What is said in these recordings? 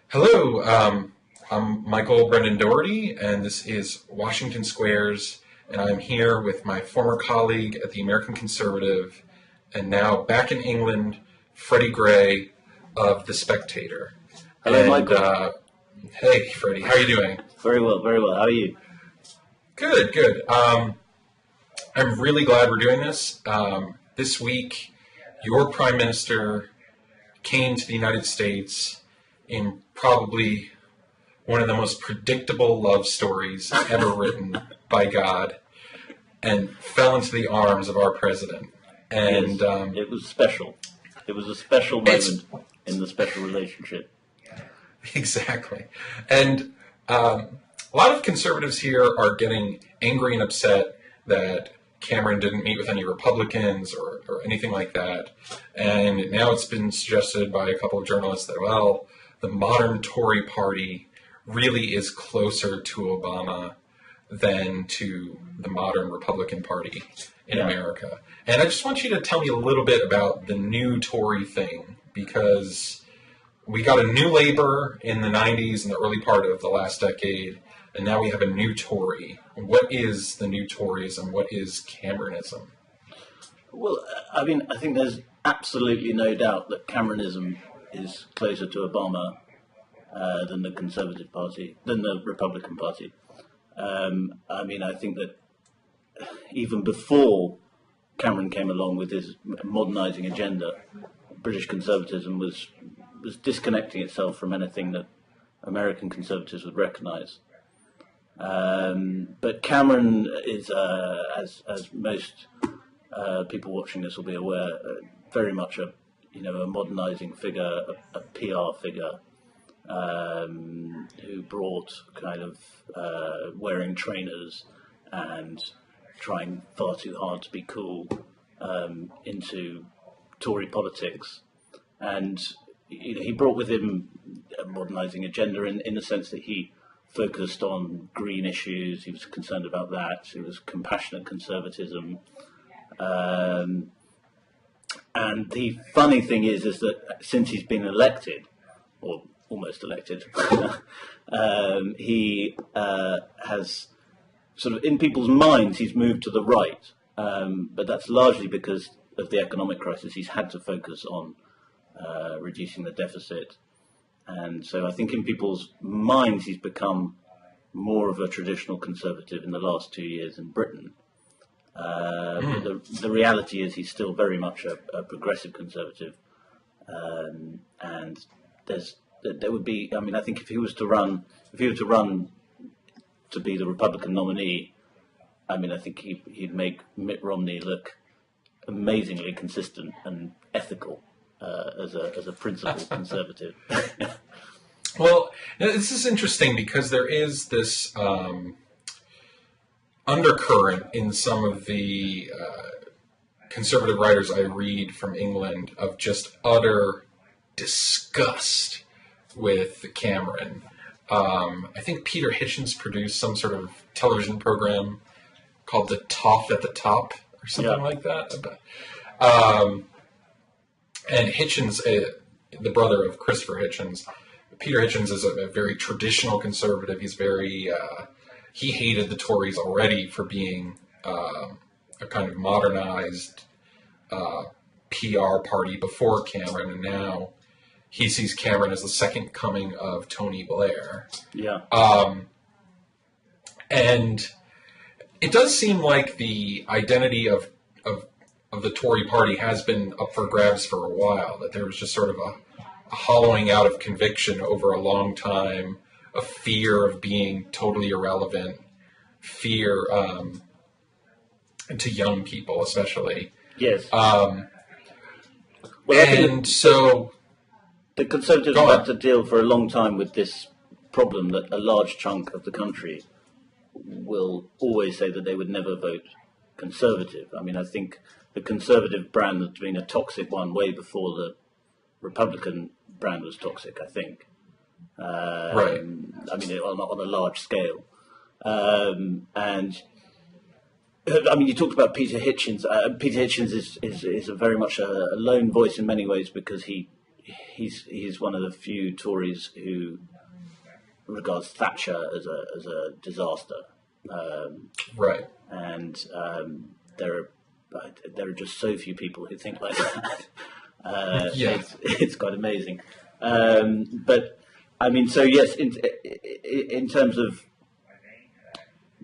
Hello, I'm Michael Brendan Dougherty, and this is Washington Squares, and I'm here with my former colleague at the American Conservative, and now back in England, Freddie Gray of the Spectator. Hello, And hey, Freddie, how are you doing? Very well, very well. How are you? Good, good. I'm really glad we're doing this. This week, your Prime Minister came to the United States in probably one of the most predictable love stories ever written by God, and fell into the arms of our president. And Yes, it was special. It was a special moment in the special relationship. exactly. And a lot of conservatives here are getting angry and upset that Cameron didn't meet with any Republicans or anything like that. And now it's been suggested by a couple of journalists that, well, the modern Tory party really is closer to Obama than to the modern Republican Party in America. And I just want you to tell me a little bit about the new Tory thing, because we got a new Labour in the 90s and the early part of the last decade, and now we have a new Tory. What is the new Toryism? What is Cameronism? Well, I mean, I think there's absolutely no doubt that Cameronism is closer to Obama than the Conservative Party, than the Republican Party. I mean, I think that even before Cameron came along with his modernising agenda, British conservatism was disconnecting itself from anything that American conservatives would recognise. But Cameron is, as most people watching this will be aware, very much a modernising figure, a PR figure, who brought kind of wearing trainers and trying far too hard to be cool into Tory politics. And he brought with him a modernising agenda in the sense that he focused on green issues. He was concerned about that. It was compassionate conservatism. And the funny thing is that since he's been elected, or almost elected, he has sort of, in people's minds, he's moved to the right. But that's largely because of the economic crisis. He's had to focus on reducing the deficit. And so I think in people's minds, he's become more of a traditional conservative in the last 2 years in Britain. But the reality is he's still very much a progressive conservative. And there would be, I mean, I think if he were to run to be the Republican nominee, I mean, I think he'd make Mitt Romney look amazingly consistent and ethical as a principled conservative. Well, this is interesting because there is this undercurrent in some of the conservative writers I read from England of just utter disgust with Cameron. I think Peter Hitchens produced some sort of television program called The Toff at the Top or something like that. And Hitchens, the brother of Christopher Hitchens, Peter Hitchens is a very traditional conservative. He's very, he hated the Tories already for being a kind of modernized PR party before Cameron, and now he sees Cameron as the second coming of Tony Blair. Yeah. And it does seem like the identity of the Tory party has been up for grabs for a while, that there was just sort of a hollowing out of conviction over a long time, a fear of being totally irrelevant, fear to young people especially. Yes. Well, so the Conservatives have had to deal for a long time with this problem that a large chunk of the country will always say that they would never vote Conservative. I mean, I think the Conservative brand has been a toxic one way before the Republican brand was toxic, I think. Right. I mean, on a large scale. And I mean, you talked about Peter Hitchens. Peter Hitchens is a very much a lone voice in many ways because he he's one of the few Tories who regards Thatcher as a disaster. Right. And there are just so few people who think like that. It's quite amazing. But I mean, so yes, in terms of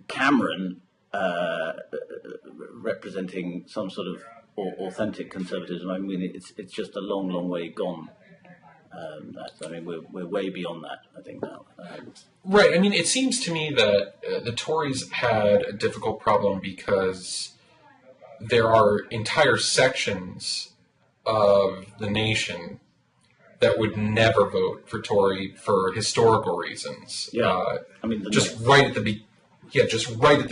Cameron representing some sort of authentic conservatism, I mean, it's just a long way gone. I mean, we're way beyond that, I think, now. Right. I mean, it seems to me that the Tories had a difficult problem because there are entire sections of the nation that would never vote for Tory for historical reasons. Yeah. I mean, just right at the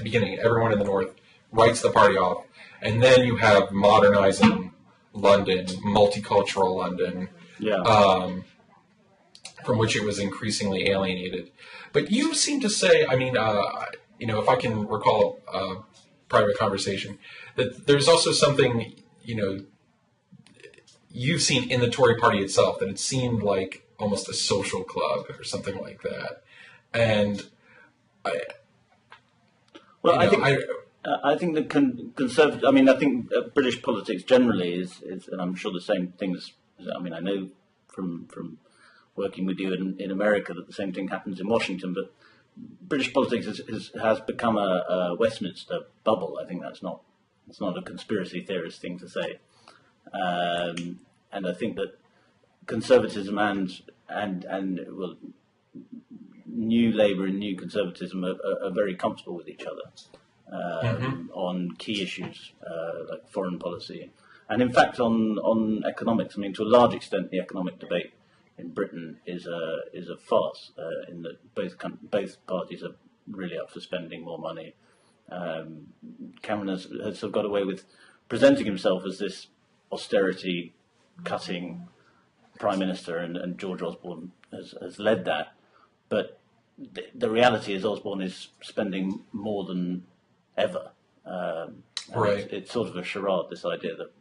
beginning, everyone in the North writes the party off, and then you have modernizing London, multicultural London. Yeah. From which it was increasingly alienated. But you seem to say, I mean, if I can recall a private conversation, that there's also something, you've seen in the Tory party itself, that it seemed like almost a social club or something like that. And I think the conservative. I mean, I think British politics generally is, and I'm sure the same things. I mean, I know from working with you in America that the same thing happens in Washington, but British politics has become a Westminster bubble. I think it's not a conspiracy theorist thing to say, and I think that conservatism and New Labour and New Conservatism are very comfortable with each other on key issues like foreign policy, and in fact on economics. I mean, to a large extent, the economic debate in Britain is a farce in that both parties are really up for spending more money. Cameron has sort of got away with presenting himself as this austerity cutting prime minister, and George Osborne has led that. But the reality is Osborne is spending more than ever. Right. It's sort of a charade, this idea that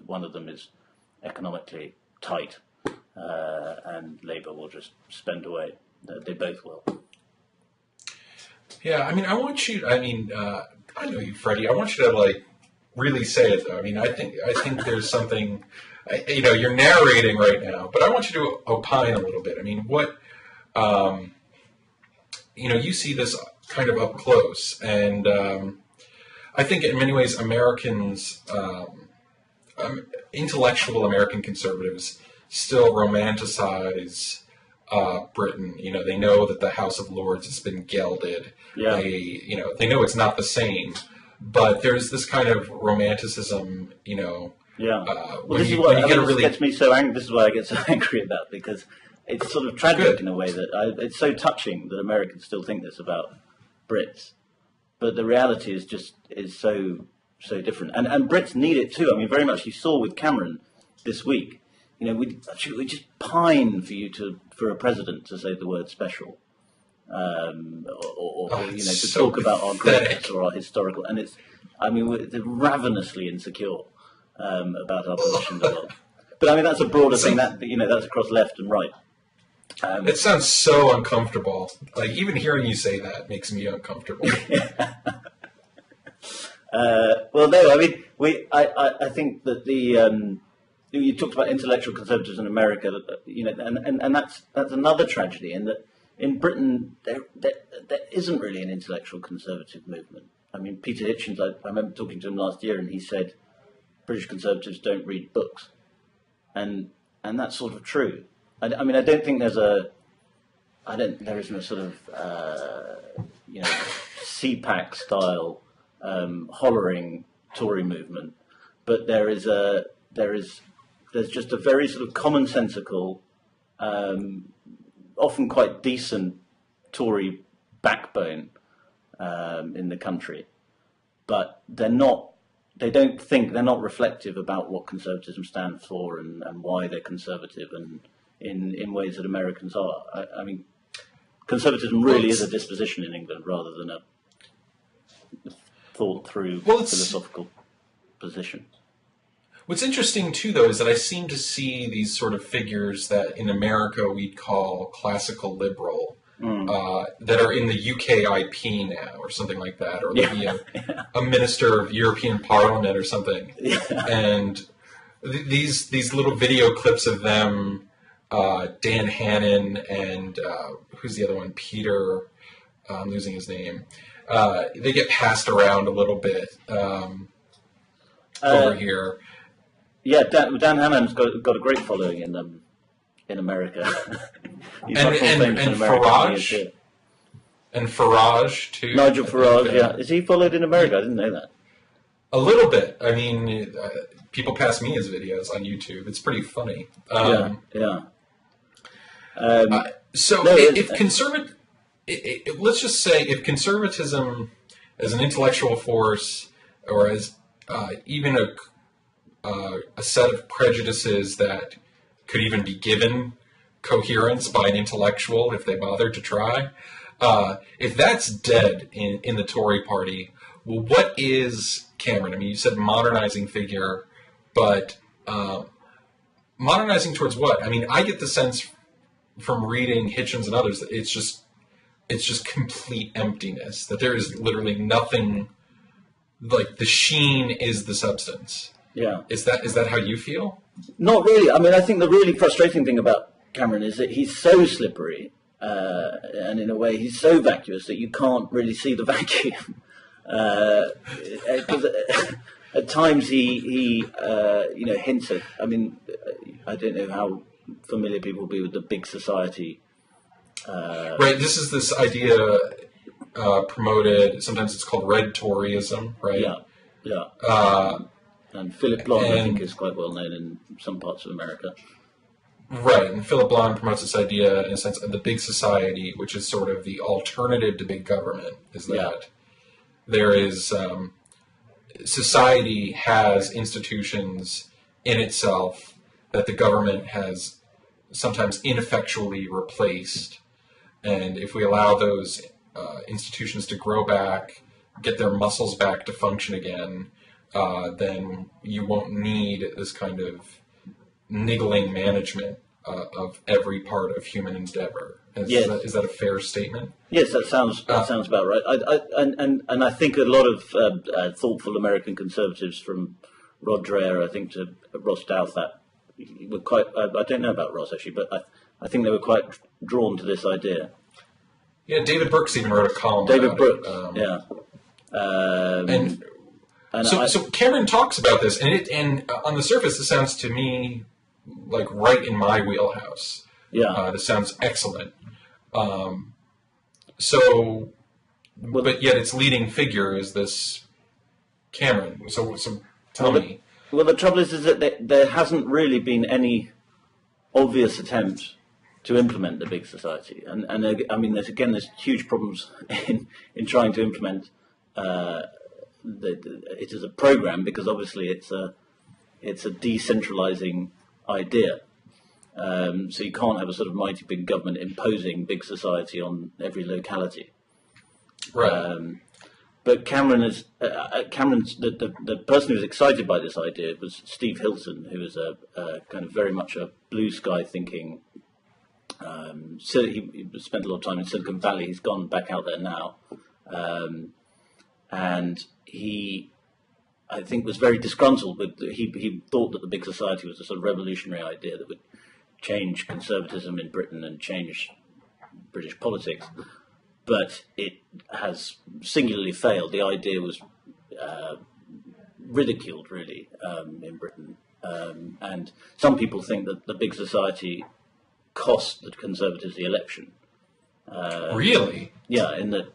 one of them is economically tight. And Labour will just spend away. They both will. Yeah, I mean, I know you, Freddie. I want you to really say it though. I mean, I think there's something. You're narrating right now, but I want you to opine a little bit. I mean, what you see this kind of up close, and I think in many ways Americans, intellectual American conservatives, still romanticize Britain. They know that the House of Lords has been gelded. Yeah. They know it's not the same, but there's this kind of romanticism. Yeah. This is what gets me so angry. This is why I get so angry about, because it's sort of tragic in a way that it's so touching that Americans still think this about Brits, but the reality is so different, and Brits need it too. I mean, very much. You saw with Cameron this week. We just pine for a president to say the word special, to talk about our greatness or our historical. And we're ravenously insecure about our position in the world. But I mean, that's a broader thing. That's across left and right. It sounds so uncomfortable. Like, even hearing you say that makes me uncomfortable. Well, no, I mean, I think that you talked about intellectual conservatives in America, and that's another tragedy. In that, in Britain, there isn't really an intellectual conservative movement. I mean, Peter Hitchens, I remember talking to him last year, and he said British conservatives don't read books, and that's sort of true. I mean, I don't think there isn't a sort of CPAC style hollering Tory movement, but there's just a very sort of commonsensical, often quite decent Tory backbone in the country, but they're not reflective about what conservatism stands for and why they're conservative, and in ways that Americans are. I mean, conservatism really is a disposition in England rather than a thought through philosophical position. What's interesting, too, though, is that I seem to see these sort of figures that in America we'd call classical liberal, that are in the UKIP now, or something like that, or maybe a minister of European Parliament or something. Yeah. And these little video clips of them, Dan Hannon and who's the other one? Peter, I'm losing his name. They get passed around a little bit over here. Yeah, Dan Hannon's got a great following in America. He's much more famous in America than he is here. And Farage, too. Nigel Farage, yeah. Is he followed in America? I didn't know that. A little bit. I mean, people pass me his videos on YouTube. It's pretty funny. Let's just say if conservatism as an intellectual force, or as even a set of prejudices that could even be given coherence by an intellectual if they bothered to try, if that's dead in the Tory party, well, what is Cameron? I mean, you said modernizing figure, but modernizing towards what? I mean, I get the sense from reading Hitchens and others that it's just complete emptiness, that there is literally nothing, like the sheen is the substance. Yeah. Is that how you feel? Not really. I mean, I think the really frustrating thing about Cameron is that he's so slippery, and in a way he's so vacuous that you can't really see the vacuum. Because at times he hints at, I mean, I don't know how familiar people will be with the big society. Right, this is this idea promoted, sometimes it's called red Toryism, right? Yeah. And Philip Blond, I think, is quite well known in some parts of America. Right, and Philip Blond promotes this idea, in a sense, of the big society, which is sort of the alternative to big government, is that there is, society has institutions in itself that the government has sometimes ineffectually replaced. And if we allow those institutions to grow back, get their muscles back to function again, then you won't need this kind of niggling management of every part of human endeavor. Is that a fair statement? Yes, that sounds about right. I think a lot of thoughtful American conservatives, from Rod Dreher, I think, to Ross Douthat, were quite. I don't know about Ross actually, but I think they were quite drawn to this idea. Yeah, David Brooks even wrote a column. David Brooks, So Cameron talks about this, and on the surface, it sounds to me like right in my wheelhouse. Yeah, this sounds excellent. But yet its leading figure is this Cameron. So tell me. Well, the trouble is that there hasn't really been any obvious attempt to implement the big society, and I mean, there's huge problems in trying to implement it as a program, because obviously it's a decentralizing idea. So you can't have a sort of mighty big government imposing big society on every locality. Right. But Cameron's the person who was excited by this idea was Steve Hilton, who was a kind of very much a blue sky thinking. So he spent a lot of time in Silicon Valley. He's gone back out there now, and he, I think, was very disgruntled with. He thought that the big society was a sort of revolutionary idea that would change conservatism in Britain and change British politics, but it has singularly failed. The idea was ridiculed, really, in Britain, and some people think that the big society cost the Conservatives the election. Really? Yeah, in that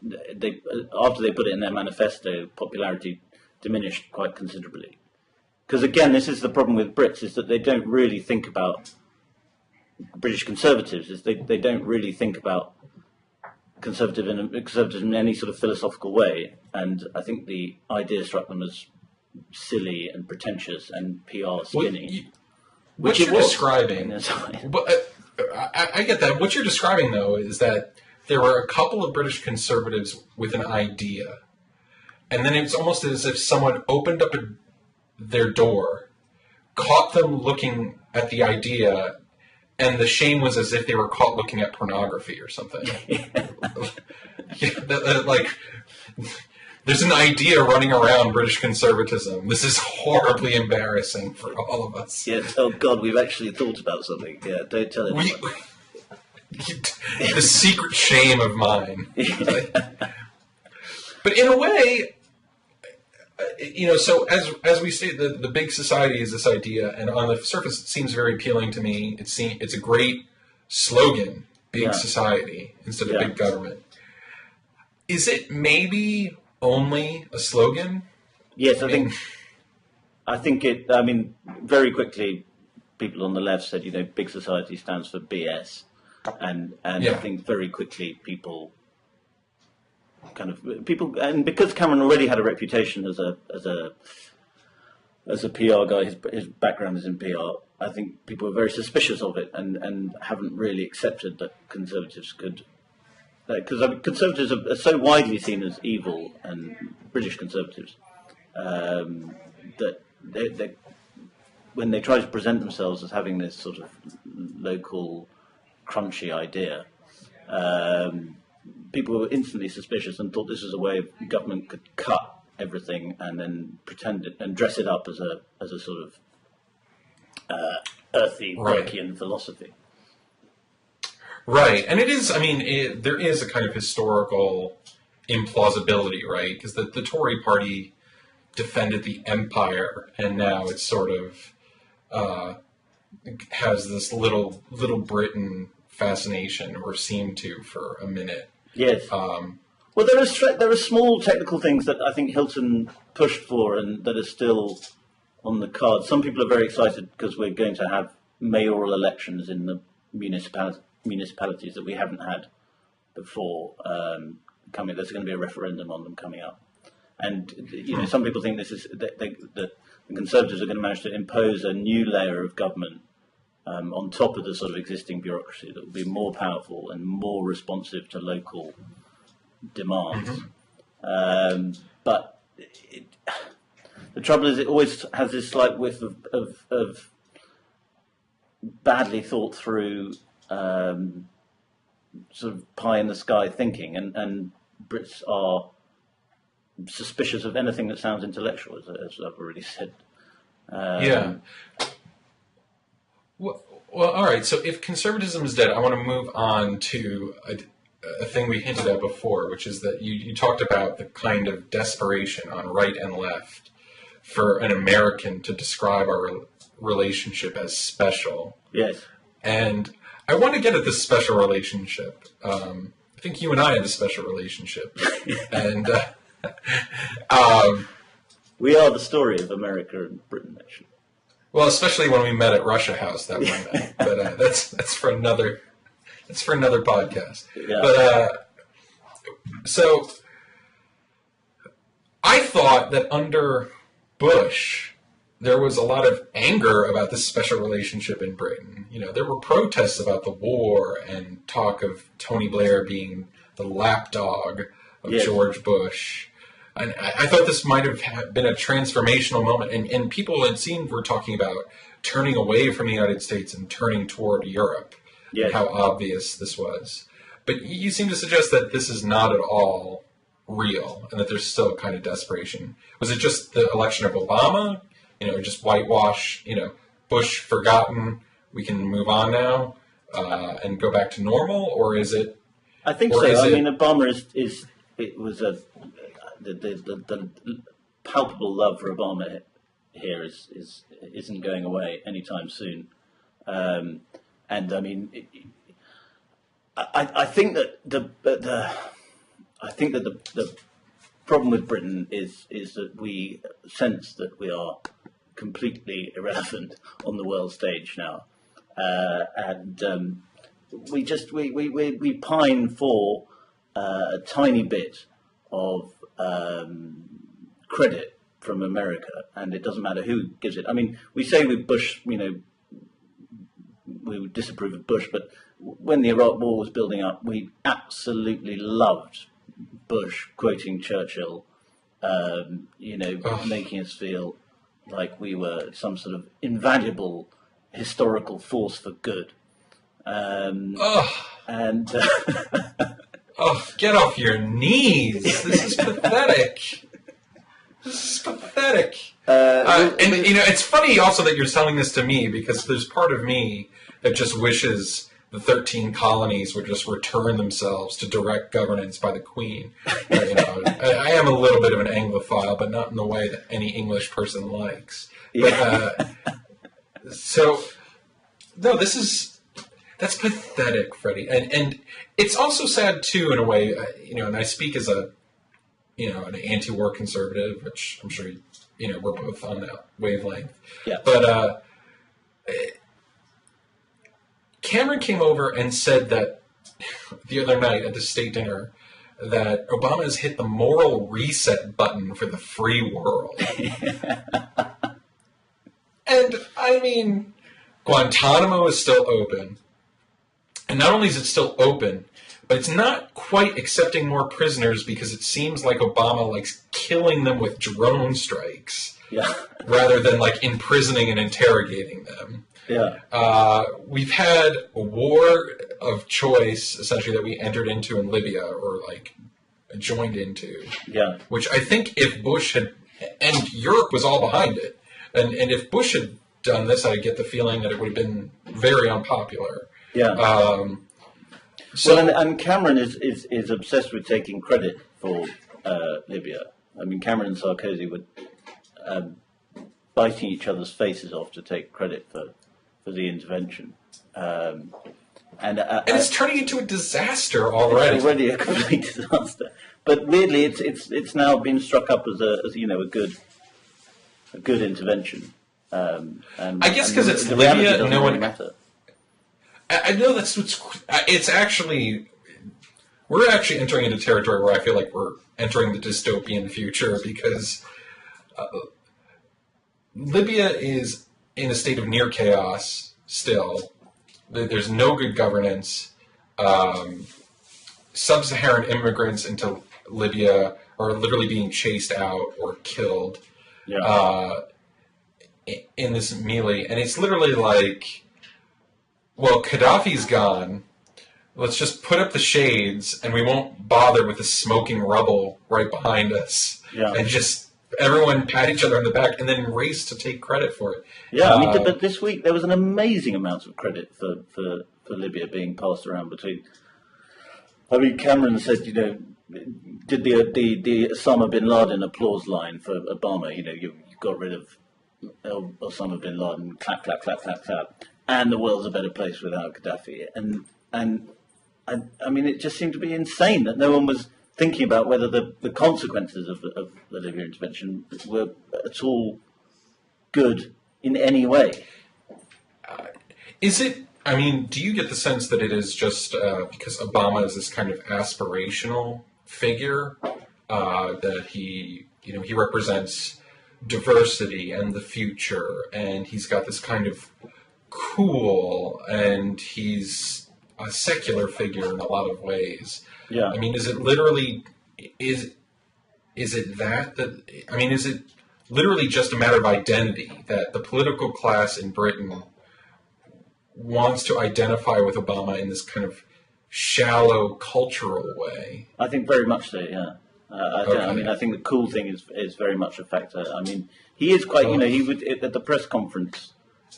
after they put it in their manifesto, popularity diminished quite considerably. Because again, this is the problem with Brits, is that they don't really think about British Conservatives. Is they don't really think about conservatism in any sort of philosophical way. And I think the idea struck them as silly and pretentious and PR skinny. What you're describing, I get that. What you're describing, though, is that there were a couple of British conservatives with an idea, and then it's almost as if someone opened up their door caught them looking at the idea, and the shame was as if they were caught looking at pornography or something. Like, there's an idea running around British conservatism. This is horribly embarrassing for all of us. Yes. Oh God, we've actually thought about something. Yeah, don't tell anyone. The secret shame of mine. But in a way, so as we say, the big society is this idea, and on the surface it seems very appealing to me. It's a great slogan, big society instead of big government. Is it maybe only a slogan? Yes, I think it. I mean, very quickly, people on the left said, big society stands for BS, and I think very quickly people, and because Cameron already had a reputation as a PR guy, his background is in PR. I think people were very suspicious of it, and haven't really accepted that conservatives could. Because conservatives are so widely seen as evil, and British conservatives, that they, when they try to present themselves as having this sort of local, crunchy idea, people were instantly suspicious and thought this was a way government could cut everything and then pretend it and dress it up as a sort of earthy Burkean philosophy. Right, and it is. I mean, there is a kind of historical implausibility, right? Because the Tory party defended the empire, and now it's sort of has this little Britain fascination, or seemed to for a minute. Yes. Well, there are small technical things that I think Hilton pushed for, and that are still on the cards. Some people are very excited because we're going to have mayoral elections in the municipalities that we haven't had before. There's going to be a referendum on them coming up, and some people think this is that the Conservatives are going to manage to impose a new layer of government on top of the sort of existing bureaucracy that will be more powerful and more responsive to local demands. But the trouble is, it always has this slight whiff of badly thought through sort of pie in the sky thinking, and Brits are suspicious of anything that sounds intellectual, as I've already said. Well, all right. So if conservatism is dead, I want to move on to a thing we hinted at before, which is that you talked about the kind of desperation on right and left for an American to describe our relationship as special. Yes. And I want to get at this special relationship. I think you and I have a special relationship. And we are the story of America and Britain, actually. Well, especially when we met at Russia House that one night. But that's for another podcast. Yeah. But so I thought that under Bush there was a lot of anger about this special relationship in Britain. There were protests about the war and talk of Tony Blair being the lapdog of George Bush. And I thought this might have been a transformational moment. And people, it seemed, were talking about turning away from the United States and turning toward Europe. Yes. How obvious this was. But you seem to suggest that this is not at all real and that there's still kind of desperation. Was it just the election of Obama? Just whitewash, Bush forgotten, we can move on now and go back to normal? Or is it... I think so. I mean, Obama the palpable love for Obama here isn't going away anytime soon. And I mean, I think that the problem with Britain is that we sense that we are completely irrelevant on the world stage now, and we pine for a tiny bit of credit from America, and it doesn't matter who gives it. I mean, we say with Bush, we would disapprove of Bush, but when the Iraq War was building up, we absolutely loved Bush quoting Churchill, making us feel like we were some sort of invaluable historical force for good. And oh, get off your knees! This is pathetic. This is pathetic. And it's funny also that you're telling this to me, because there's part of me that just wishes the 13 colonies would just return themselves to direct governance by the Queen. I am a little bit of an Anglophile, but not in the way that any English person likes. Yeah. But, no, that's pathetic, Freddie. And it's also sad, too, in a way, and I speak as an anti-war conservative, which I'm sure, we're both on that wavelength. Yeah. But Cameron came over and said that the other night at the state dinner that Obama has hit the moral reset button for the free world. And, I mean, Guantanamo is still open. And not only is it still open, but it's not quite accepting more prisoners because it seems like Obama likes killing them with drone strikes rather than like imprisoning and interrogating them. Yeah. We've had a war of choice, essentially, that we entered into in Libya, or like joined into. Yeah. Which I think if Bush had, and Europe was all behind it, and if Bush had done this, I get the feeling that it would have been very unpopular. Yeah. And Cameron is obsessed with taking credit for Libya. I mean, Cameron and Sarkozy were biting each other's faces off to take credit for the intervention. And it's turning into a disaster already. It's already a complete disaster. But weirdly, it's now been struck up as a good intervention. And I guess because it's Libya, no one matter. I know that's it's actually, we're actually entering into territory where I feel like we're entering the dystopian future, because Libya is in a state of near chaos still. There's no good governance. Sub-Saharan immigrants into Libya are literally being chased out or killed in this melee. And it's literally like, well, Gaddafi's gone. Let's just put up the shades, and we won't bother with the smoking rubble right behind us. Yeah. And just everyone pat each other on the back, and then race to take credit for it. Yeah, but this week there was an amazing amount of credit for Libya being passed around between. I mean, Cameron said, did the Osama bin Laden applause line for Obama? You got rid of Osama bin Laden, clap, clap, clap, clap, clap. And the world's a better place without Gaddafi. And I mean, it just seemed to be insane that no one was thinking about whether the consequences of the Libya intervention were at all good in any way. Is it? I mean, do you get the sense that it is just because Obama is this kind of aspirational figure, that he represents diversity and the future, and he's got this kind of cool, and he's a secular figure in a lot of ways. Yeah. I mean, is it literally is it literally just a matter of identity that the political class in Britain wants to identify with Obama in this kind of shallow cultural way? I think very much so. Yeah. Okay. I mean, I think the cool thing is very much a factor. I mean, he is quite. He would at the press conference.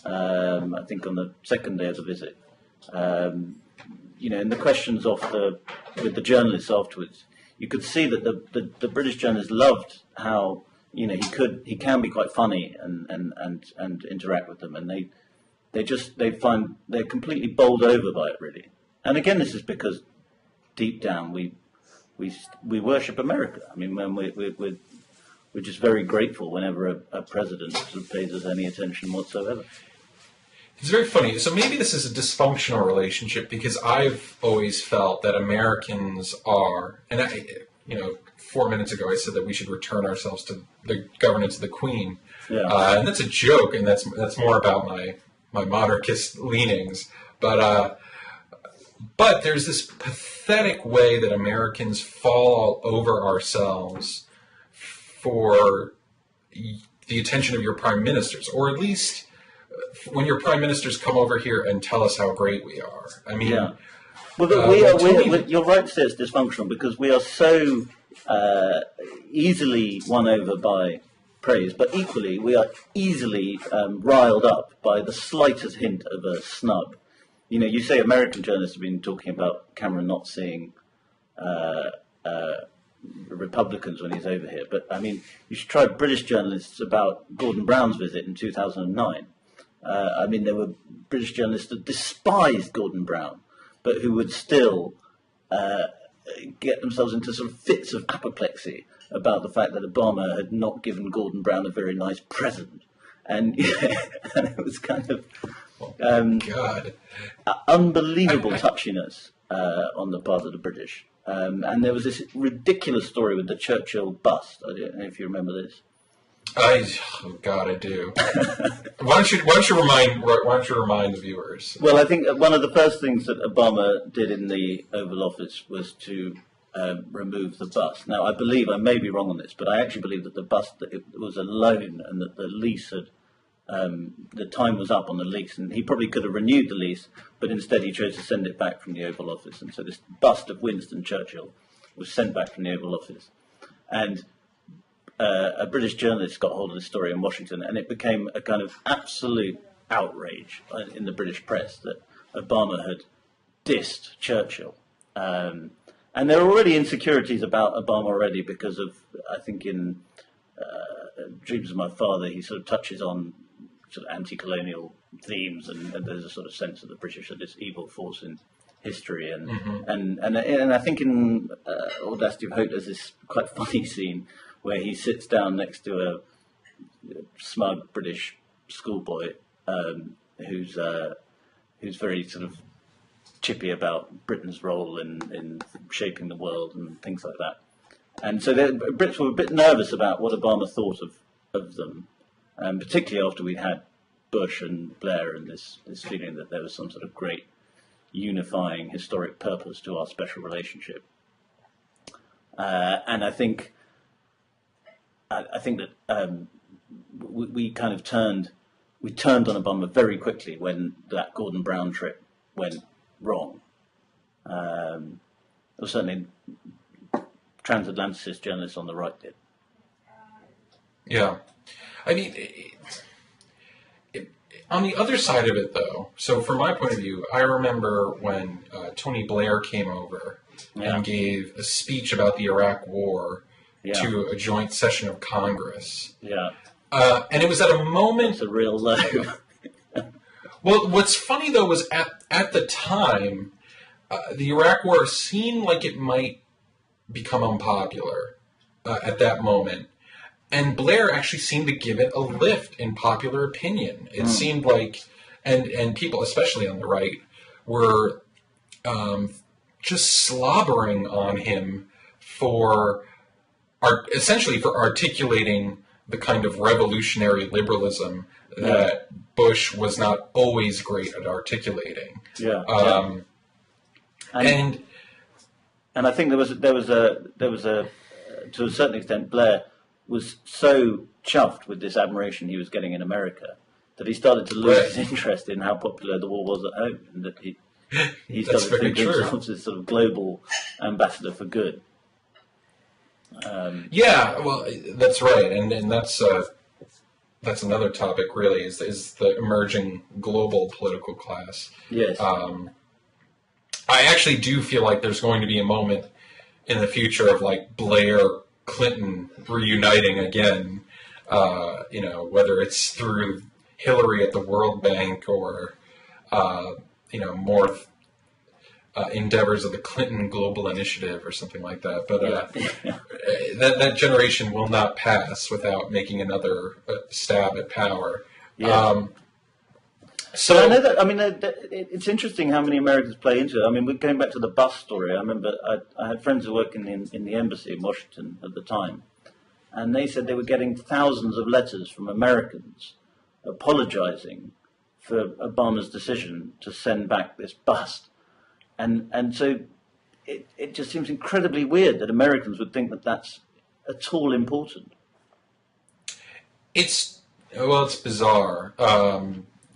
I think on the second day of the visit, in the questions with the journalists afterwards, you could see that the British journalists loved how he can be quite funny and interact with them, and they find they're completely bowled over by it, really. And again, this is because deep down we worship America. I mean, when we're just very grateful whenever a president sort of pays us any attention whatsoever. It's very funny. So maybe this is a dysfunctional relationship, because I've always felt that Americans are, and 4 minutes ago I said that we should return ourselves to the governance of the Queen. Yeah. And that's a joke, and that's more about my monarchist leanings. But there's this pathetic way that Americans fall all over ourselves for the attention of your prime ministers, or at least when your prime ministers come over here and tell us how great we are. I mean, Yeah. Well, you're right to say it's dysfunctional because we are so easily won over by praise, but equally we are easily riled up by the slightest hint of a snub. You know, you say American journalists have been talking about Cameron not seeing Republicans when he's over here, but I mean, you should try British journalists about Gordon Brown's visit in 2009. I mean, there were British journalists that despised Gordon Brown, but who would still get themselves into sort of fits of apoplexy about the fact that Obama had not given Gordon Brown a very nice present. And, and it was kind of unbelievable touchiness on the part of the British. And there was this ridiculous story with the Churchill bust. I don't know if you remember this. I do. Why don't you remind the viewers? Well, I think one of the first things that Obama did in the Oval Office was to remove the bust. Now, I may be wrong on this, but I actually believe that the bust that it was a loan and that the lease had the time was up on the lease, and he probably could have renewed the lease, but instead he chose to send it back from the Oval Office, and so this bust of Winston Churchill was sent back from the Oval Office, and a British journalist got hold of this story in Washington, and it became a kind of absolute outrage in the British press that Obama had dissed Churchill. And there were already insecurities about Obama already because of, I think in Dreams of My Father, he sort of touches on sort of anti-colonial themes, and there's a sort of sense of the British are this evil force in history. And I think in Audacity of Hope, there's this quite funny scene where he sits down next to a smug British schoolboy who's very sort of chippy about Britain's role in shaping the world and things like that. And so the Brits were a bit nervous about what Obama thought of them, particularly after we had Bush and Blair and this feeling that there was some sort of great unifying historic purpose to our special relationship. And I think that we kind of turned on Obama very quickly when that Gordon Brown trip went wrong. Or certainly transatlanticist journalists on the right did. Yeah. I mean, on the other side of it, though, so from my point of view, I remember when Tony Blair came over and gave a speech about the Iraq War to a joint session of Congress. Yeah. And it was at a moment... It's a real low. Well, what's funny, though, was at the time, the Iraq War seemed like it might become unpopular at that moment. And Blair actually seemed to give it a lift in popular opinion. It seemed like, and people, especially on the right, were just slobbering on him for essentially for articulating the kind of revolutionary liberalism that Bush was not always great at articulating. And I think there was a to a certain extent, Blair was so chuffed with this admiration he was getting in America that he started to lose his interest in how popular the war was at home, and that he started thinking of himself as this sort of global ambassador for good. Well, that's right, and that's another topic. Really, is the emerging global political class. Yes. I actually do feel like there's going to be a moment in the future of like Blair, Clinton reuniting again. Whether it's through Hillary at the World Bank or more endeavors of the Clinton Global Initiative or something like that. But that generation will not pass without making another stab at power. Yeah. So I know that. I mean, it's interesting how many Americans play into it. I mean, we're going back to the bus story. I remember I had friends who worked in the embassy in Washington at the time, and they said they were getting thousands of letters from Americans apologizing for Obama's decision to send back this bust. And so it just seems incredibly weird that Americans would think that that's at all important. it's bizarre,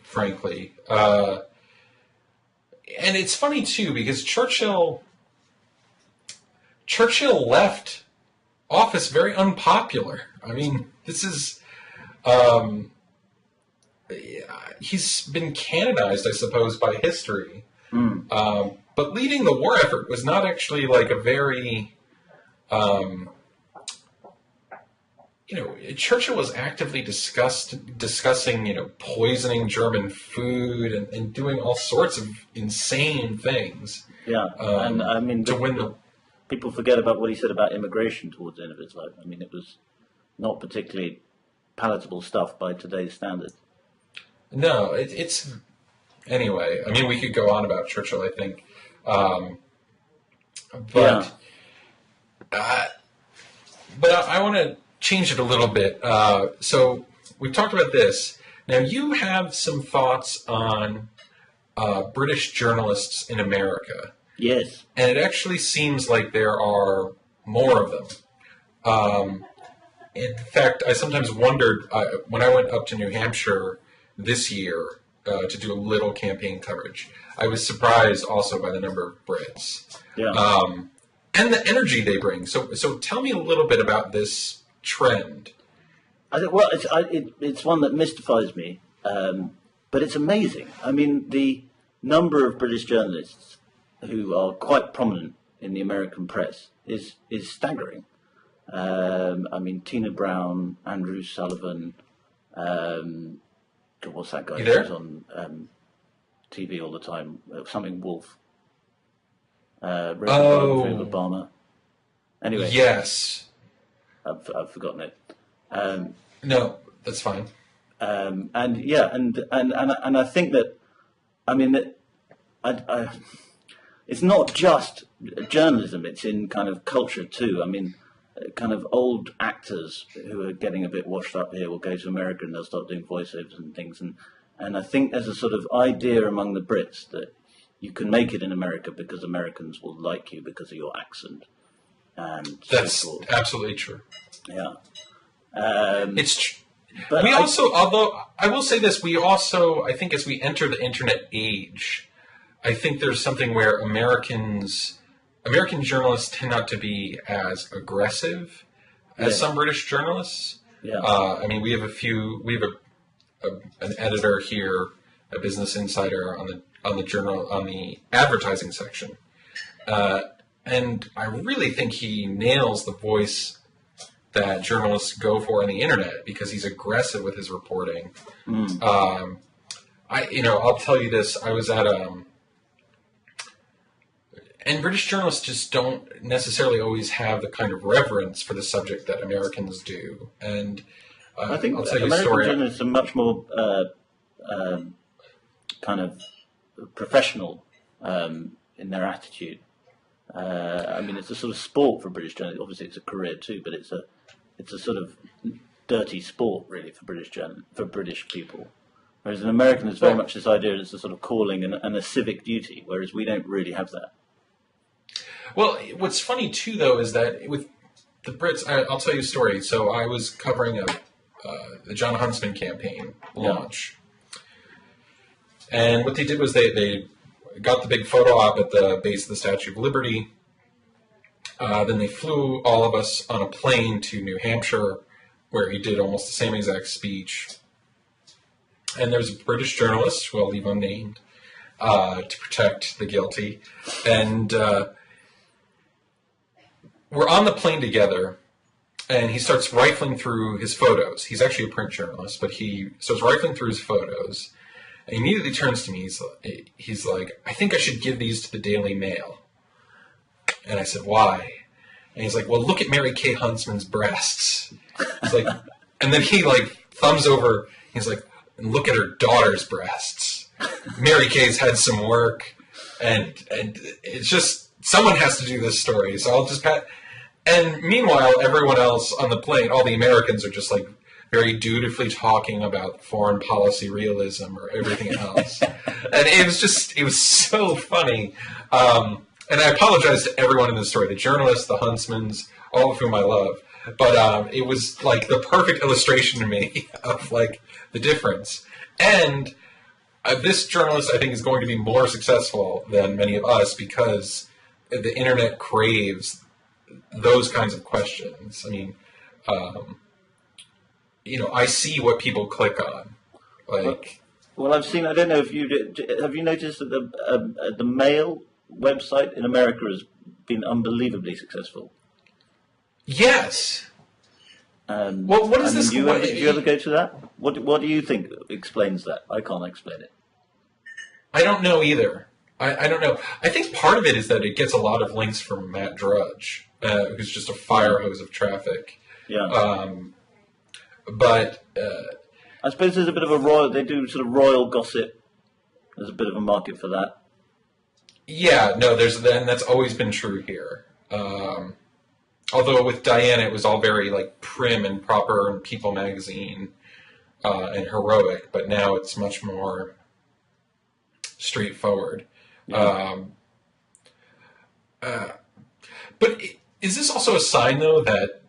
frankly. And it's funny too because Churchill left office very unpopular. I mean, this is he's been canonized, I suppose, by history. But leading the war effort was not actually like a very Churchill was actively discussing, poisoning German food and doing all sorts of insane things. Yeah, and I mean, to win the. People forget about what he said about immigration towards the end of his life. I mean, it was not particularly palatable stuff by today's standards. No, it's anyway. I mean, we could go on about Churchill, I think, but I want to change it a little bit. So we've talked about this. Now you have some thoughts on British journalists in America. Yes. And it actually seems like there are more of them. In fact, I sometimes wondered, when I went up to New Hampshire this year to do a little campaign coverage, I was surprised also by the number of Brits. Yeah. And the energy they bring. So tell me a little bit about this trend. I think, well, it's one that mystifies me, but it's amazing. I mean, the number of British journalists who are quite prominent in the American press is staggering. I mean, Tina Brown, Andrew Sullivan, what's that guy who's on TV all the time? Something Wolf. Obama. Anyway. Yes. I've forgotten it. No, that's fine. And I think that, I mean, that it's not just journalism, it's in kind of culture too. I mean, kind of old actors who are getting a bit washed up here will go to America and they'll start doing voiceovers and things. And I think there's a sort of idea among the Brits that you can make it in America because Americans will like you because of your accent. And that's so forth. Absolutely true. Yeah. It's but we also, although I will say this, we also, I think as we enter the internet age, I think there's something where American journalists tend not to be as aggressive as some British journalists. Yeah. I mean, we have an editor here, a Business Insider on the advertising section, and I really think he nails the voice that journalists go for on the internet because he's aggressive with his reporting. I'll tell you this: I was at and British journalists just don't necessarily always have the kind of reverence for the subject that Americans do. And I think I'll tell you a American story. journalists are much more kind of professional in their attitude. I mean, it's a sort of sport for British journalists. Obviously, it's a career too, but it's a sort of dirty sport, really, for British people. Whereas in American, there's very much this idea it's a sort of calling and a civic duty, whereas we don't really have that. Well, what's funny too, though, is that with the Brits, I'll tell you a story. So I was covering the John Huntsman campaign launch, and what they did was they got the big photo op at the base of the Statue of Liberty. Then they flew all of us on a plane to New Hampshire, where he did almost the same exact speech. And there's a British journalist, who I'll leave unnamed, to protect the guilty. And we're on the plane together, and he starts rifling through his photos. He's actually a print journalist, but he starts rifling through his photos. And he immediately turns to me. He's like, I think I should give these to the Daily Mail. And I said, why? And he's like, well, look at Mary Kay Huntsman's breasts. He's like, and then he thumbs over. He's like, and look at her daughter's breasts. Mary Kay's had some work, and it's just someone has to do this story. So I'll just pat. And meanwhile, everyone else on the plane, all the Americans, are just very dutifully talking about foreign policy realism or everything else. And it was so funny. And I apologize to everyone in the story, the journalists, the Huntsmans, all of whom I love. But it was like the perfect illustration to me of like the difference. And this journalist, I think, is going to be more successful than many of us because the internet craves those kinds of questions. I mean, I see what people click on. Like, well, I've seen. I don't know if have you noticed that the Mail website in America has been unbelievably successful. Yes. And well, what is this? Do you ever go to that? What do you think explains that? I can't explain it. I don't know either. I don't know. I think part of it is that it gets a lot of links from Matt Drudge, who's just a fire hose of traffic. Yeah. But I suppose there's a bit of a royal. They do sort of royal gossip. There's a bit of a market for that. Yeah. No. And that's always been true here. Although with Diana, it was all very like prim and proper and People magazine and heroic, but now it's much more straightforward. Yeah. But is this also a sign, though, that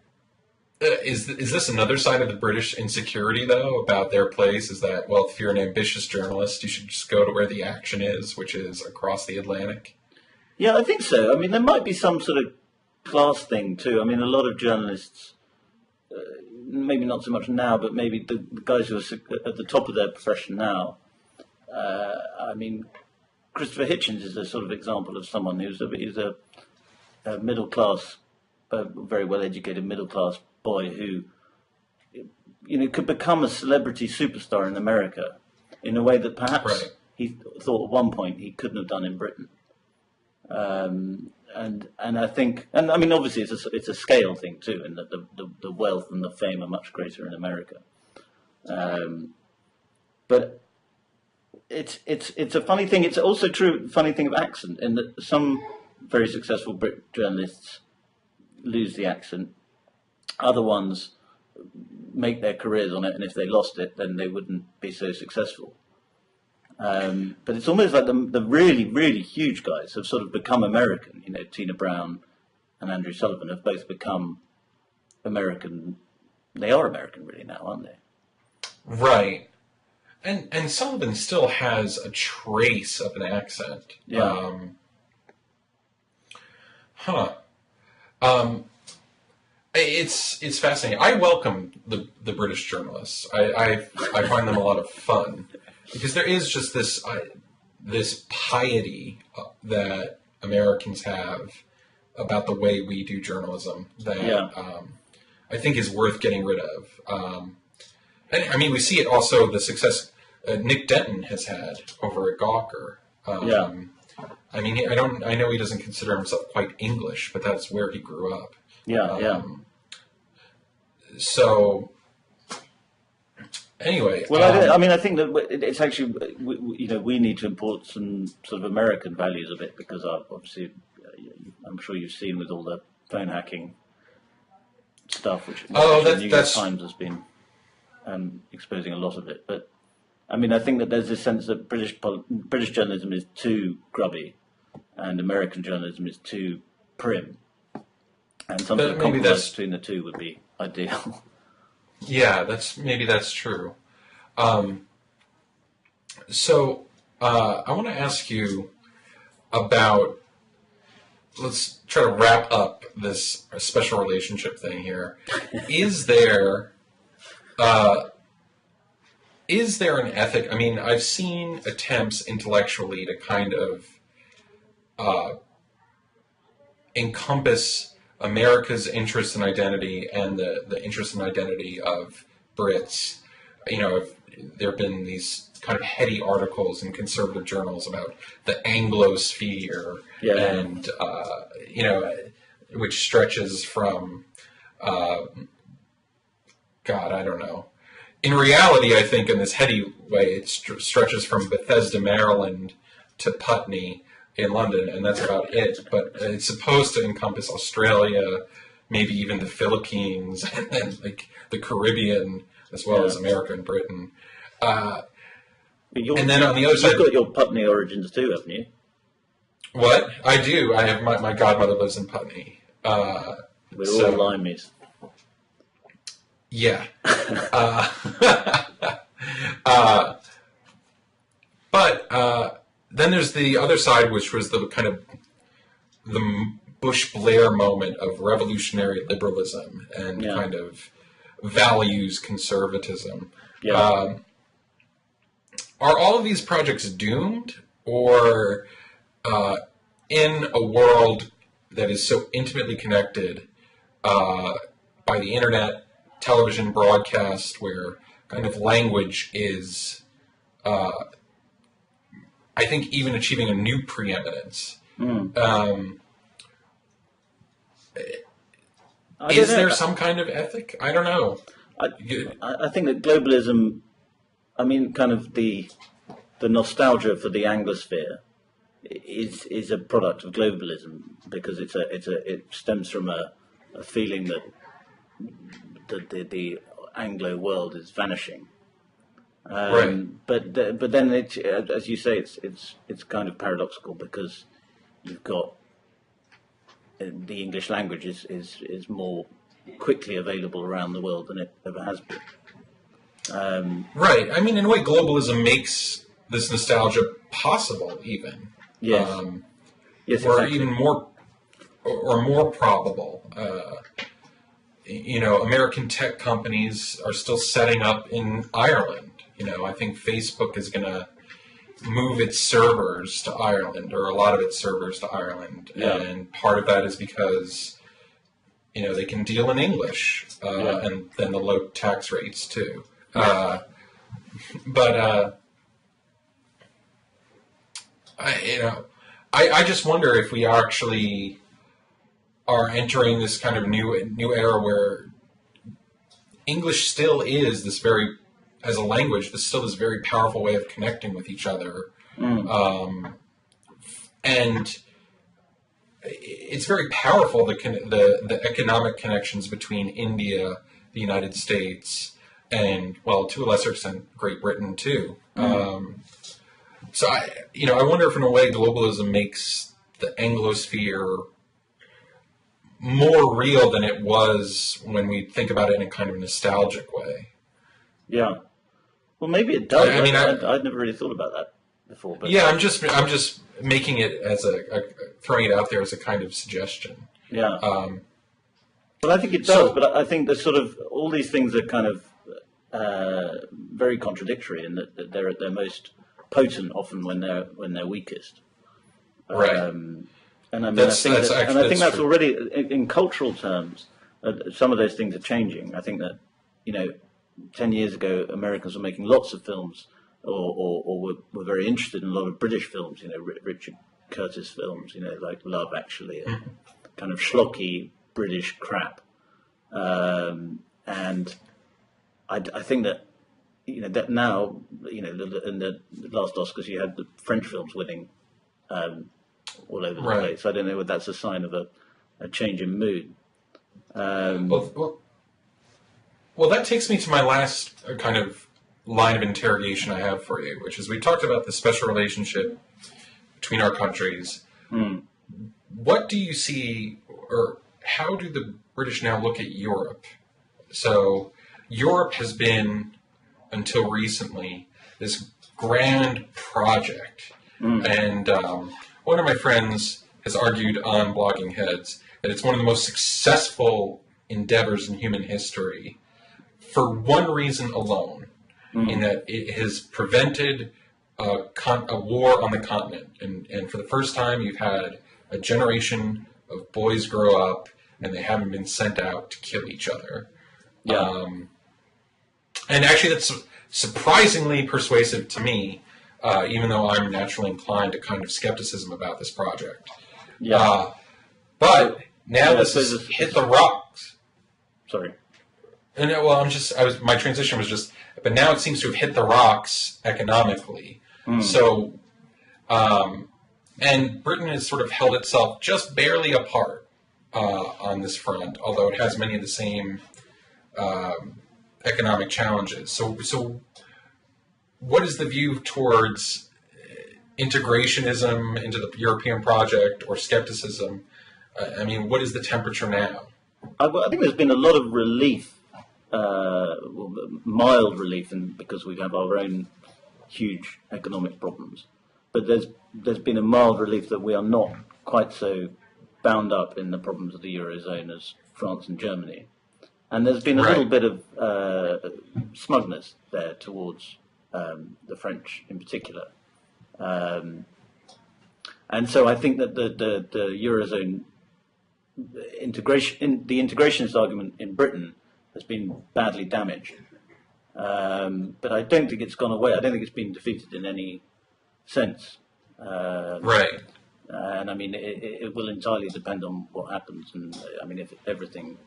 is this another side of the British insecurity, though, about their place? Is that, well, if you're an ambitious journalist, you should just go to where the action is, which is across the Atlantic? Yeah, I think so. I mean, there might be some sort of class thing too. I mean, a lot of journalists, maybe not so much now, but maybe the guys who are at the top of their profession now. I mean, Christopher Hitchens is a sort of example of someone who's a middle class, very well educated middle class boy who, could become a celebrity superstar in America in a way that perhaps he thought at one point he couldn't have done in Britain. And I think, and I mean, obviously it's a scale thing too, in that the wealth and the fame are much greater in America. But it's a funny thing. It's also true, funny thing of accent, in that some very successful Brit journalists lose the accent. Other ones make their careers on it, and if they lost it, then they wouldn't be so successful. But it's almost like the really, really huge guys have sort of become American. Tina Brown and Andrew Sullivan have both become American. They are American really now, aren't they? Right. And Sullivan still has a trace of an accent. Yeah. It's fascinating. I welcome the British journalists. I find them a lot of fun. Because there is just this piety that Americans have about the way we do journalism that I think is worth getting rid of. And I mean, we see it also, the success Nick Denton has had over at Gawker. I mean, I know he doesn't consider himself quite English, but that's where he grew up. So. Anyway, well, I think that it's actually we need to import some sort of American values of it, because obviously I'm sure you've seen with all the phone hacking stuff, which the New York Times has been exposing a lot of it. But I mean, I think that there's this sense that British journalism is too grubby, and American journalism is too prim, and some sort of compromise between the two would be ideal. Yeah, that's true. So I want to ask you about. Let's try to wrap up this special relationship thing here. Is there an ethic? I mean, I've seen attempts intellectually to kind of encompass America's interest in identity and the interest in identity of Brits. There have been these kind of heady articles in conservative journals about the Anglosphere, and which stretches from, God, I don't know. In reality, I think in this heady way, it stretches from Bethesda, Maryland, to Putney in London, and that's about it. But it's supposed to encompass Australia, maybe even the Philippines, and then like the Caribbean, as well as America and Britain. And then on the other side, you've got your Putney origins too, haven't you? What? I do. I have my godmother lives in Putney. We're all Limeys. Yeah. uh, uh, but then there's the other side, which was the kind of the Bush Blair moment of revolutionary liberalism and kind of values conservatism. Yeah. Are all of these projects doomed, or in a world that is so intimately connected by the internet, television, broadcast, where kind of language is, I think, even achieving a new preeminence? Is there some kind of ethic? I don't know. I think that globalism, I mean, kind of the nostalgia for the Anglosphere is a product of globalism, because it stems from a feeling that the Anglo world is vanishing. Right. But then it, as you say, it's kind of paradoxical, because you've got the English language is more quickly available around the world than it ever has been. Right. I mean, in a way, globalism makes this nostalgia possible, even. Yes. Yes, or exactly. even more probable. American tech companies are still setting up in Ireland. I think Facebook is going to move its servers to Ireland, or a lot of its servers to Ireland, and part of that is because they can deal in English, and then the low tax rates too. I just wonder if we actually are entering this kind of new era where English still is this very, as a language, this still this very powerful way of connecting with each other. And it's very powerful, the economic connections between India, the United States, and, well, to a lesser extent, Great Britain too. So I wonder if in a way globalism makes the Anglosphere more real than it was when we think about it in a kind of nostalgic way. Yeah. Well, maybe it does. I mean, I'd never really thought about that before. But yeah, I'm just making it as throwing it out there as a kind of suggestion. Yeah. Well, I think it does, but I think that sort of all these things are kind of very contradictory, in that they're at their most potent often when they're weakest. Right. And I mean, I think that's already in cultural terms. Some of those things are changing. I think that 10 years ago, Americans were making lots of films, or were very interested in a lot of British films. Richard Curtis films. Like Love Actually, kind of schlocky British crap. And I think that that now in the last Oscars you had the French films winning all over the place. I don't know whether that's a sign of a change in mood. Well, that takes me to my last kind of line of interrogation I have for you, which is, we talked about the special relationship between our countries. What do you see, or how do the British now look at Europe? So Europe has been, until recently, this grand project. And one of my friends has argued on Blogging Heads that it's one of the most successful endeavors in human history, for one reason alone, in that it has prevented a war on the continent. And for the first time, you've had a generation of boys grow up, and they haven't been sent out to kill each other. And actually, that's surprisingly persuasive to me, even though I'm naturally inclined to kind of skepticism about this project. But now this has hit the rocks. Sorry. And my transition was just, but now it seems to have hit the rocks economically. So, and Britain has sort of held itself just barely apart on this front, although it has many of the same economic challenges. So what is the view towards integrationism into the European project, or skepticism? I mean, what is the temperature now? I think there's been a lot of relief mild relief, because we have our own huge economic problems. But there's been a mild relief that we are not quite so bound up in the problems of the Eurozone as France and Germany. And there's been a little bit of smugness there towards the French in particular. And so I think that the Eurozone the integrationist argument in Britain has been badly damaged. But I don't think it's gone away. I don't think it's been defeated in any sense. Right. And I mean, it will entirely depend on what happens. And I mean, if everything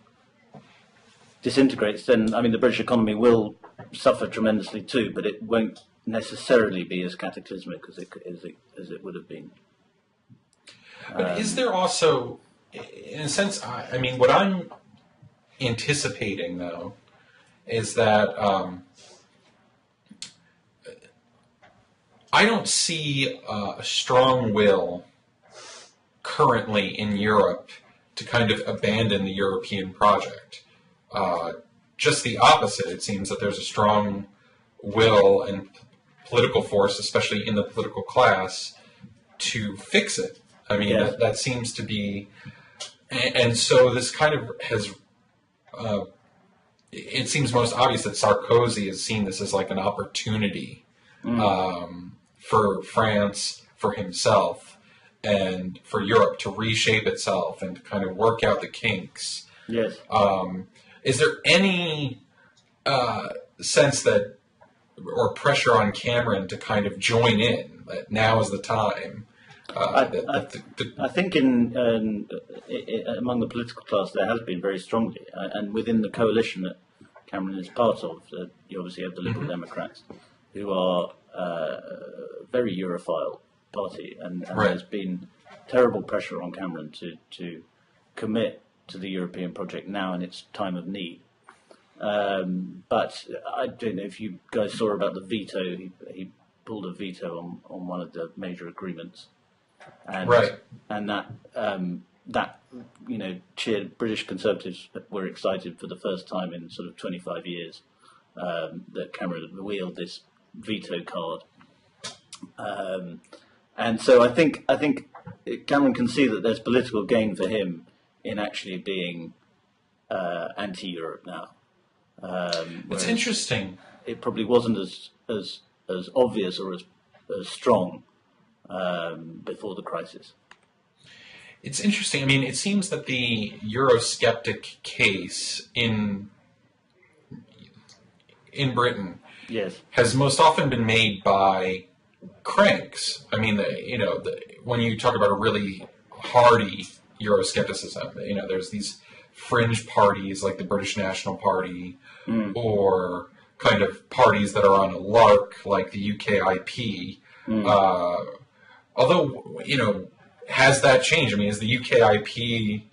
disintegrates, then I mean, the British economy will suffer tremendously too, but it won't necessarily be as cataclysmic as it would have been. But is there also, in a sense, I mean, what I'm anticipating, though, is that I don't see a strong will currently in Europe to kind of abandon the European project. Just the opposite. It seems that there's a strong will and political force, especially in the political class, to fix it. I mean, Yes. that seems to be... And so this kind of has... it seems most obvious that Sarkozy has seen this as like an opportunity for France, for himself, and for Europe to reshape itself and to kind of work out the kinks. Yes. Is there any sense that, or pressure on Cameron to kind of join in, that now is the time? I think among the political class there has been very strongly, and within the coalition that Cameron is part of, you obviously have the Liberal Democrats, who are a very Europhile party, and there's been terrible pressure on Cameron to commit to the European project now in its time of need. But I don't know if you guys saw about the veto. He pulled a veto on one of the major agreements. And, and that cheered British Conservatives were excited for the first time in sort of 25 years that Cameron had wielded this veto card. And so I think Cameron can see that there's political gain for him in actually being anti-Europe now. It's interesting. It probably wasn't as obvious or as strong before the crisis. It's interesting. I mean, it seems that the Eurosceptic case in Britain has most often been made by cranks. I mean, when you talk about a really hardy Euroscepticism, there's these fringe parties like the British National Party or kind of parties that are on a lark like the UKIP. Although, has that changed? I mean, is the UKIP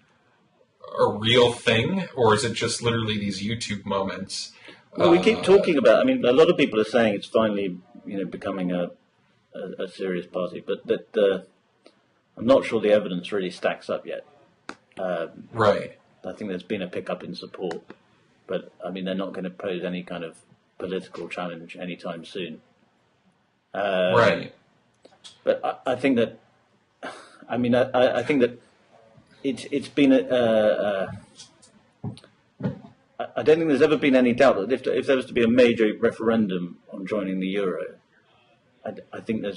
a real thing, or is it just literally these YouTube moments? Well, we keep talking about. I mean, a lot of people are saying it's finally, becoming a serious party, but that I'm not sure the evidence really stacks up yet. Right. I think there's been a pickup in support, but I mean, they're not going to pose any kind of political challenge anytime soon. Right. But I think that. I mean, I think that it's been I don't think there's ever been any doubt that if there was to be a major referendum on joining the euro, I think the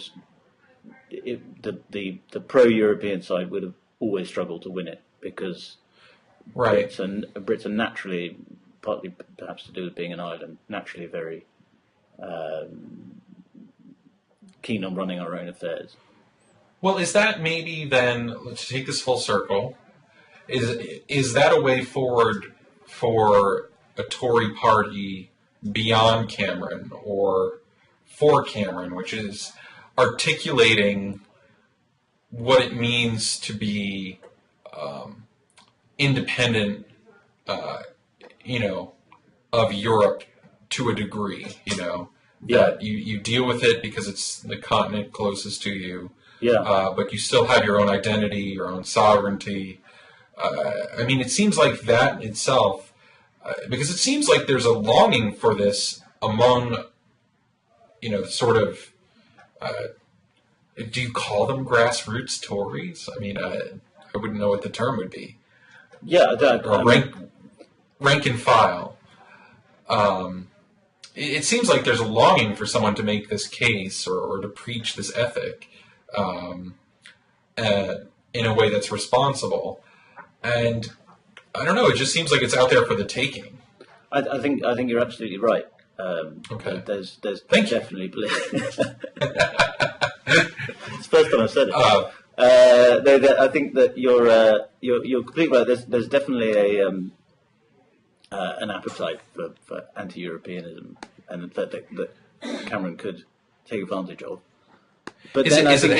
pro-European side would have always struggled to win it because Brits are naturally, partly perhaps to do with being an island, naturally very keen on running our own affairs. Well, is that maybe then, let's take this full circle, is that a way forward for a Tory party beyond Cameron or for Cameron, which is articulating what it means to be independent, of Europe to a degree, that you deal with it because it's the continent closest to you. But you still have your own identity, your own sovereignty. I mean, it seems like that itself because it seems like there's a longing for this among, sort of, do you call them grassroots Tories? I mean, I wouldn't know what the term would be. Yeah, or rank and file. It seems like there's a longing for someone to make this case or to preach this ethic in a way that's responsible. And I don't know, it just seems like it's out there for the taking. I think you're absolutely right. Okay. There's Thank you. definitely it's the first time I've said it. I think that you're completely right. There's definitely an appetite for anti-Europeanism, and that Cameron could take advantage of. But then I think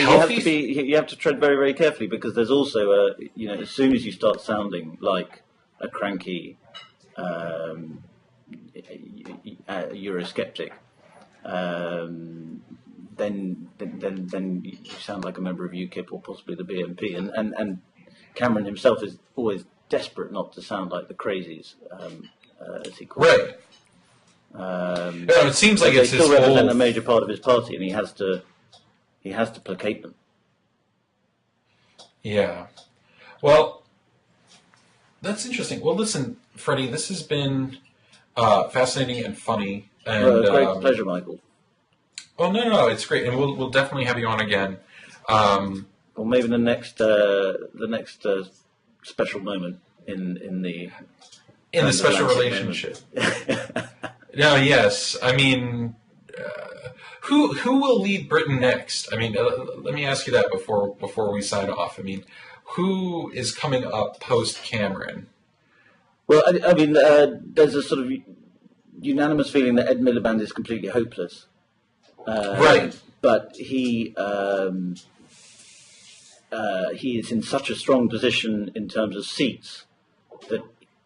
you have to tread very, very carefully, because there's also as soon as you start sounding like a cranky Eurosceptic, then you sound like a member of UKIP or possibly the BNP, and Cameron himself is always desperate not to sound like the crazies, as he calls it. Right. It seems like it's they still represent a major part of his party, and he has to placate them. Yeah. Well, that's interesting. Well, listen, Freddy, this has been fascinating and funny. And great pleasure, Michael. Well, no, it's great, and we'll definitely have you on again. Or maybe the next special moment in the special relationship. No, yes. I mean, who will lead Britain next? I mean, let me ask you that before we sign off. I mean, who is coming up post Cameron? Well, I mean, there's a sort of unanimous feeling that Ed Miliband is completely hopeless. Right. But he is in such a strong position in terms of seats that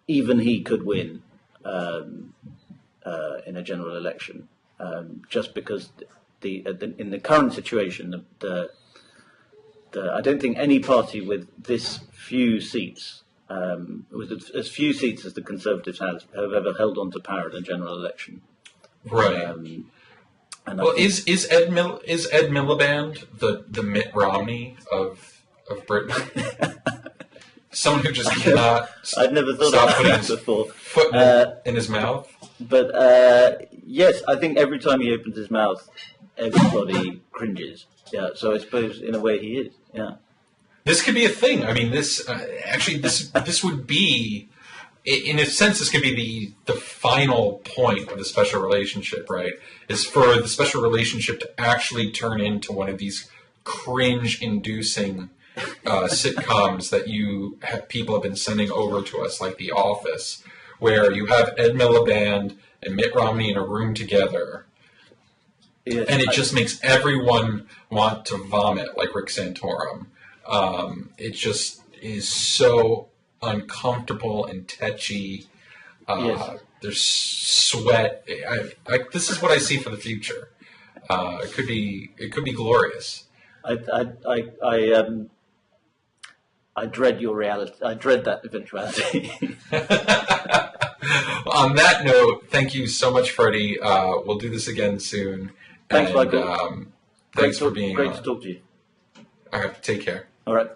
even he could win in a general election, just because in the current situation, I don't think any party with this few seats, with as few seats as the Conservatives have ever held on to power in a general election. Right. Well, is Ed Miliband the Mitt Romney of Britain? Someone who just cannot I'd never thought stop of putting that his before. foot in his mouth. But yes, I think every time he opens his mouth, everybody cringes. Yeah, so I suppose in a way he is. Yeah. This could be a thing. I mean, this would be, in a sense, this could be the final point of the special relationship, right? Is for the special relationship to actually turn into one of these cringe-inducing sitcoms that people have been sending over to us, like The Office, where you have Ed Miliband and Mitt Romney in a room together, Yes, and it just makes everyone want to vomit, like Rick Santorum. It just is so uncomfortable and tetchy. Yes. There's sweat. This is what I see for the future. It could be glorious. I dread your reality. I dread that eventuality. On that note, thank you so much, Freddy. We'll do this again soon. Thanks, Michael. Thanks for being great on. to talk to you. All right, take care. All right.